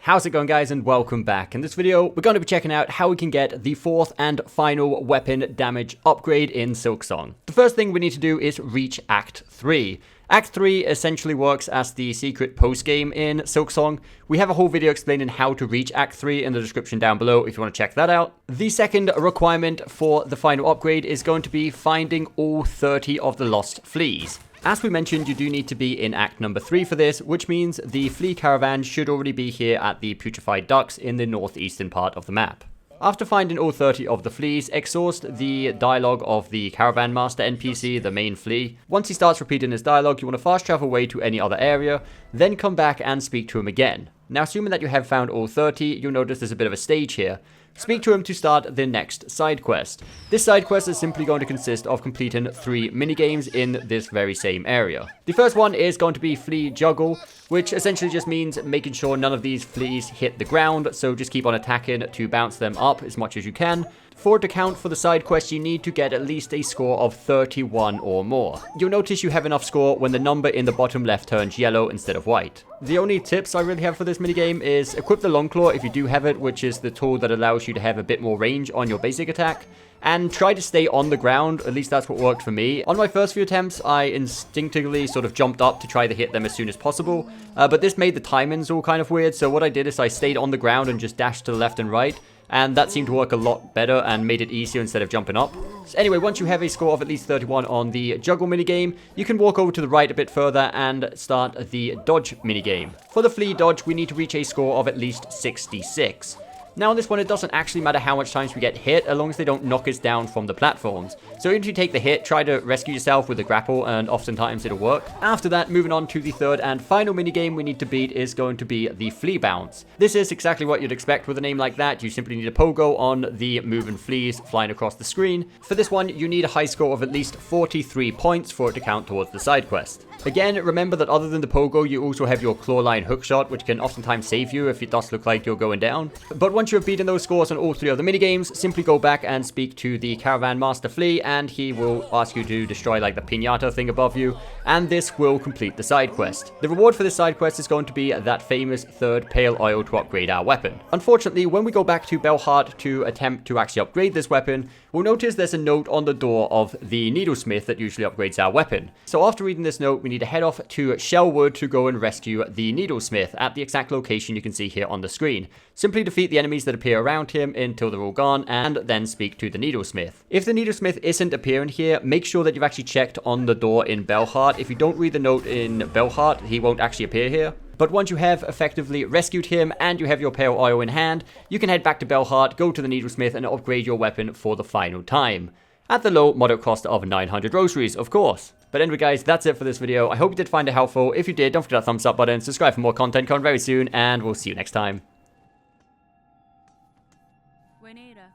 How's it going, guys, and welcome back. In this video, we're going to be checking out how we can get the fourth and final weapon damage upgrade in Silksong. The first thing we need to do is reach Act 3. Act 3 essentially works as the secret post-game in Silksong. We have a whole video explaining how to reach Act 3 in the description down below if you want to check that out. The second requirement for the final upgrade is going to be finding all 30 of the lost fleas. As we mentioned, you do need to be in Act number 3 for this, which means the flea caravan should already be here at the Putrefied Ducks in the northeastern part of the map. After finding all 30 of the fleas, exhaust the dialogue of the Caravan Master NPC, the main flea. Once he starts repeating his dialogue, you want to fast travel away to any other area, then come back and speak to him again. Now, assuming that you have found all 30, you'll notice there's a bit of a stage here. Speak to him to start the next side quest. This side quest is simply going to consist of completing 3 minigames in this very same area. The first one is going to be Flea Juggle, which essentially just means making sure none of these fleas hit the ground, so just keep on attacking to bounce them up as much as you can. For it to count for the side quest, you need to get at least a score of 31 or more. You'll notice you have enough score when the number in the bottom left turns yellow instead of white. The only tips I really have for this minigame is equip the Long Claw if you do have it, which is the tool that allows you to have a bit more range on your basic attack. And try to stay on the ground, at least that's what worked for me. On my first few attempts, I instinctively sort of jumped up to try to hit them as soon as possible. But this made the timings all kind of weird, so what I did is I stayed on the ground and just dashed to the left and right. And that seemed to work a lot better and made it easier instead of jumping up. So anyway, once you have a score of at least 31 on the juggle minigame, you can walk over to the right a bit further and start the dodge minigame. For the flea dodge, we need to reach a score of at least 66. Now on this one, it doesn't actually matter how much times we get hit, as long as they don't knock us down from the platforms. So even if you take the hit, try to rescue yourself with a grapple, and oftentimes it'll work. After that, moving on to the third and final minigame we need to beat is going to be the flea bounce. This is exactly what you'd expect with a name like that. You simply need a pogo on the moving fleas flying across the screen. For this one, you need a high score of at least 43 points for it to count towards the side quest. Again, remember that other than the pogo, you also have your clawline hookshot, which can oftentimes save you if it does look like you're going down. But once you have beaten those scores on all 3 of the minigames, simply go back and speak to the Caravan Master Flea, and he will ask you to destroy like the piñata thing above you, and this will complete the side quest. The reward for this side quest is going to be that famous third pale oil to upgrade our weapon. Unfortunately, when we go back to Belheart to attempt to actually upgrade this weapon, we'll notice there's a note on the door of the Needlesmith that usually upgrades our weapon. So after reading this note, we need to head off to Shellwood to go and rescue the Needlesmith at the exact location you can see here on the screen. Simply defeat the enemies that appear around him until they're all gone, and then speak to the Needlesmith. If the Needlesmith isn't appearing here, make sure that you've actually checked on the door in Belheart. If you don't read the note in Belheart, he won't actually appear here. But once you have effectively rescued him and you have your pale oil in hand, you can head back to Belheart, go to the Needlesmith, and upgrade your weapon for the final time. At the low moderate cost of 900 rosaries, of course. But anyway, guys, that's it for this video. I hope you did find it helpful. If you did, don't forget that thumbs up button, subscribe for more content coming very soon, and we'll see you next time. Buenera.